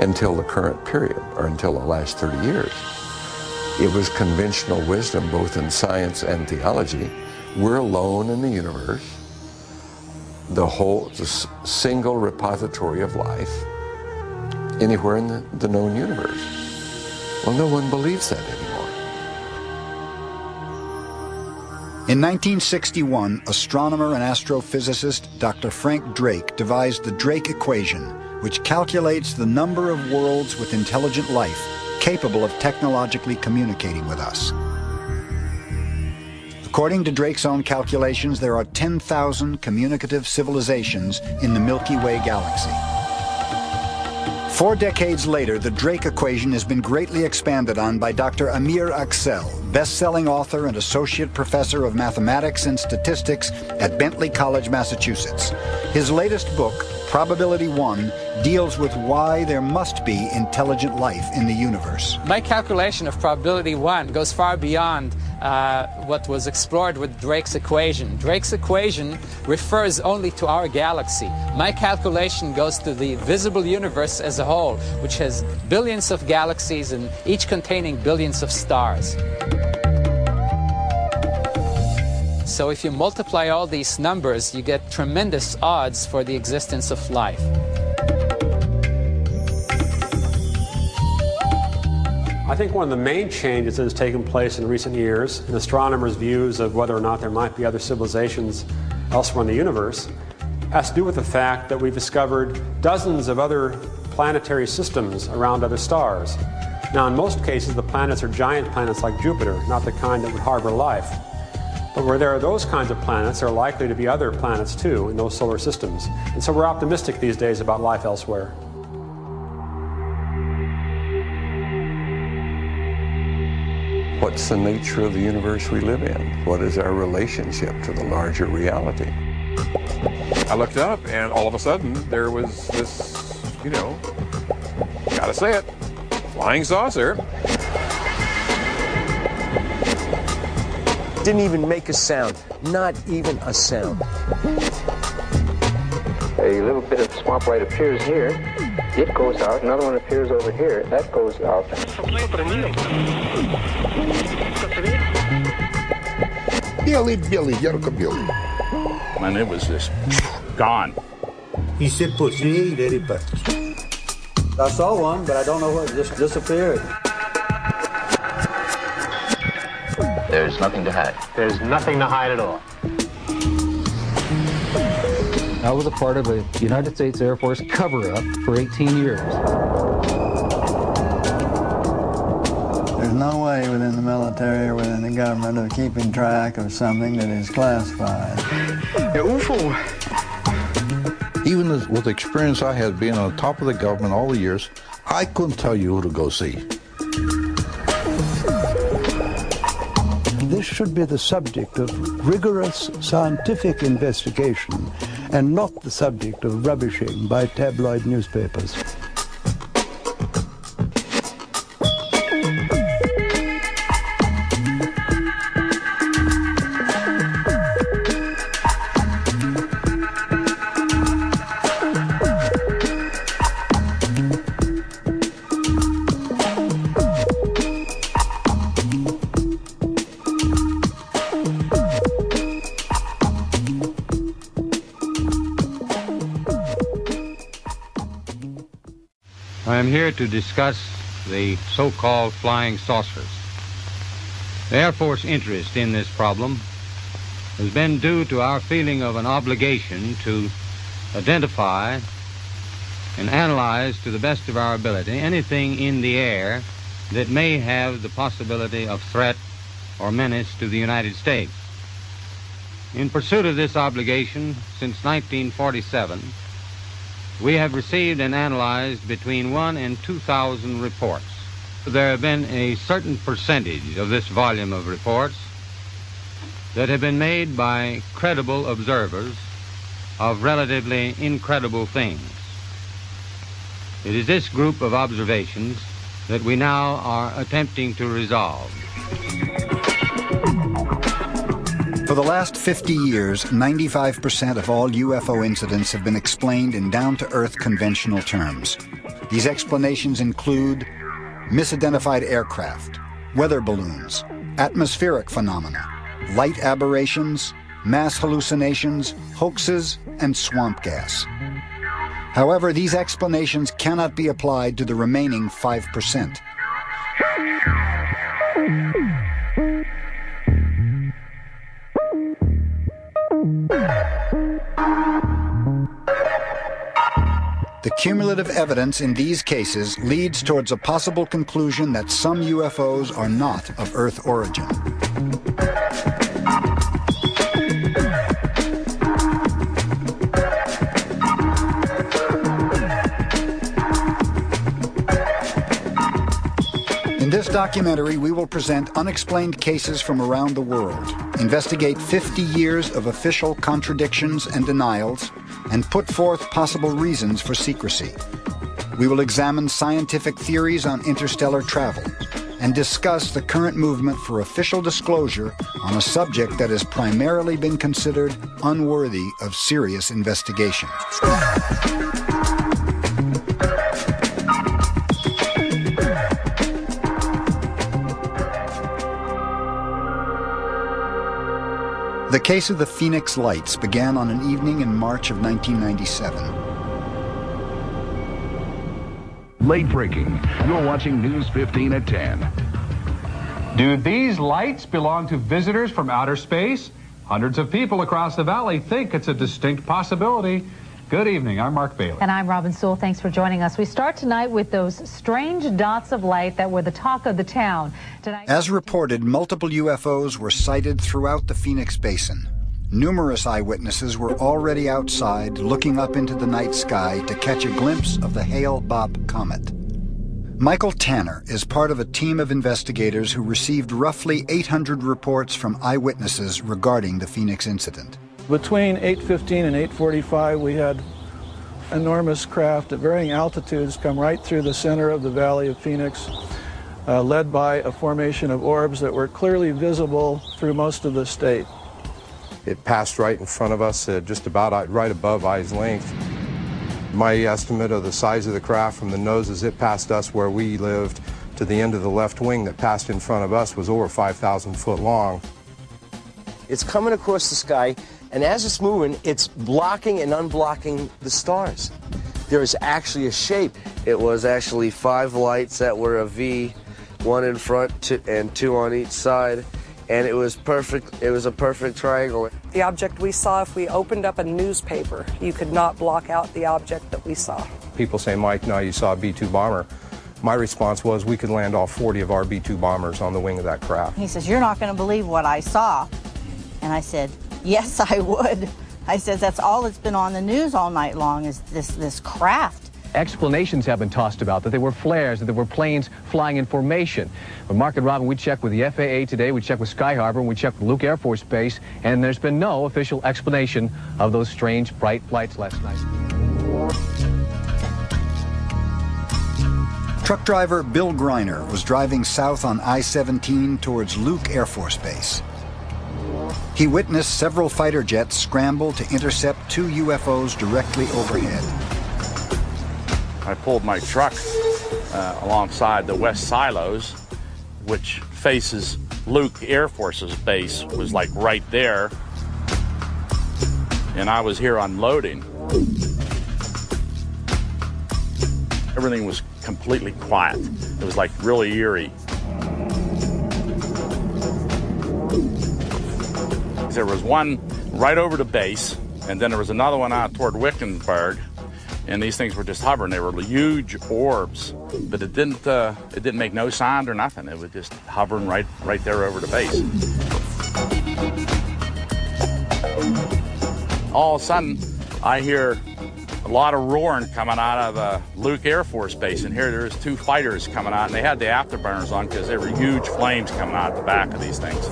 until the current period, or until the last 30 years. It was conventional wisdom, both in science and theology. We're alone in the universe, the single repository of life anywhere in the known universe. Well, no one believes that anymore. In 1961, astronomer and astrophysicist Dr. Frank Drake devised the Drake equation, which calculates the number of worlds with intelligent life capable of technologically communicating with us. According to Drake's own calculations, there are 10,000 communicative civilizations in the Milky Way galaxy. 4 decades later, the Drake equation has been greatly expanded on by Dr. Amir Axel, best-selling author and associate professor of mathematics and statistics at Bentley College, Massachusetts. His latest book, Probability 1, deals with why there must be intelligent life in the universe. My calculation of probability 1 goes far beyond what was explored with Drake's equation. Drake's equation refers only to our galaxy. My calculation goes to the visible universe as a whole, which has billions of galaxies and each containing billions of stars. So if you multiply all these numbers, you get tremendous odds for the existence of life. I think one of the main changes that has taken place in recent years in astronomers' views of whether or not there might be other civilizations elsewhere in the universe has to do with the fact that we've discovered dozens of other planetary systems around other stars. Now, in most cases, the planets are giant planets like Jupiter, not the kind that would harbor life. But where there are those kinds of planets, there are likely to be other planets too in those solar systems. And so we're optimistic these days about life elsewhere. What's the nature of the universe we live in? What is our relationship to the larger reality? I looked up and all of a sudden there was this, gotta say it, flying saucer. Didn't even make a sound, not even a sound. A little bit of swamp light appears here. It goes out. Another one appears over here. That goes out. Billy, yarko-billy. And it was just gone. He said, pussy, very bad. I saw one, but I don't know what, it just disappeared. There's nothing to hide. There's nothing to hide at all. I was a part of a United States Air Force cover-up for 18 years. There's no way within the military or within the government of keeping track of something that is classified. UFO. Even with the experience I had being on the top of the government all the years, I couldn't tell you who to go see. This should be the subject of rigorous scientific investigation and not the subject of rubbishing by tabloid newspapers. I am here to discuss the so-called flying saucers. The Air Force interest in this problem has been due to our feeling of an obligation to identify and analyze to the best of our ability anything in the air that may have the possibility of threat or menace to the United States. In pursuit of this obligation, since 1947, we have received and analyzed between 1,000 and 2,000 reports. There have been a certain percentage of this volume of reports that have been made by credible observers of relatively incredible things. It is this group of observations that we now are attempting to resolve. For the last 50 years, 95% of all UFO incidents have been explained in down-to-earth conventional terms. These explanations include misidentified aircraft, weather balloons, atmospheric phenomena, light aberrations, mass hallucinations, hoaxes, and swamp gas. However, these explanations cannot be applied to the remaining 5%. The cumulative evidence in these cases leads towards a possible conclusion that some UFOs are not of Earth origin. In this documentary, we will present unexplained cases from around the world, investigate 50 years of official contradictions and denials, and put forth possible reasons for secrecy. We will examine scientific theories on interstellar travel and discuss the current movement for official disclosure on a subject that has primarily been considered unworthy of serious investigation. The case of the Phoenix Lights began on an evening in March of 1997. Late breaking. You're watching News 15 at 10. Do these lights belong to visitors from outer space? Hundreds of people across the valley think it's a distinct possibility. Good evening, I'm Mark Bailey. And I'm Robin Sewell. Thanks for joining us. We start tonight with those strange dots of light that were the talk of the town. As reported, multiple UFOs were sighted throughout the Phoenix Basin. Numerous eyewitnesses were already outside looking up into the night sky to catch a glimpse of the Hale-Bopp comet. Michael Tanner is part of a team of investigators who received roughly 800 reports from eyewitnesses regarding the Phoenix incident. Between 8:15 and 8:45, we had enormous craft at varying altitudes come right through the center of the Valley of Phoenix, led by a formation of orbs that were clearly visible through most of the state. It passed right in front of us, just about right above eye's length. My estimate of the size of the craft from the nose as it passed us where we lived to the end of the left wing that passed in front of us was over 5,000 foot long. It's coming across the sky, and as it's moving, it's blocking and unblocking the stars. There is actually a shape. It was actually 5 lights that were a V, 1 in front and 2 on each side, and it was perfect. It was a perfect triangle. The object we saw, if we opened up a newspaper, you could not block out the object that we saw. People say, Mike, now you saw a B-2 bomber. My response was, we could land all 40 of our B-2 bombers on the wing of that craft. He says, you're not going to believe what I saw. And I said, yes, I would. I said, that's all that's been on the news all night long is this craft. Explanations have been tossed about that there were flares, that there were planes flying in formation. But Mark and Robin, we checked with the FAA today, we checked with Sky Harbor, and we checked with Luke Air Force Base, and there's been no official explanation of those strange bright lights last night. Truck driver Bill Greiner was driving south on I-17 towards Luke Air Force Base. He witnessed several fighter jets scramble to intercept 2 UFOs directly overhead. I pulled my truck alongside the West Silos, which faces Luke Air Force's base, was like right there. And I was here unloading. Everything was completely quiet. It was like really eerie. There was one right over the base, and then there was another one out toward Wickenburg, and these things were just hovering. They were huge orbs, but it didn't make no sound or nothing. It was just hovering right there over the base. All of a sudden, I hear a lot of roaring coming out of Luke Air Force Base, and here there's 2 fighters coming out, and they had the afterburners on because there were huge flames coming out the back of these things.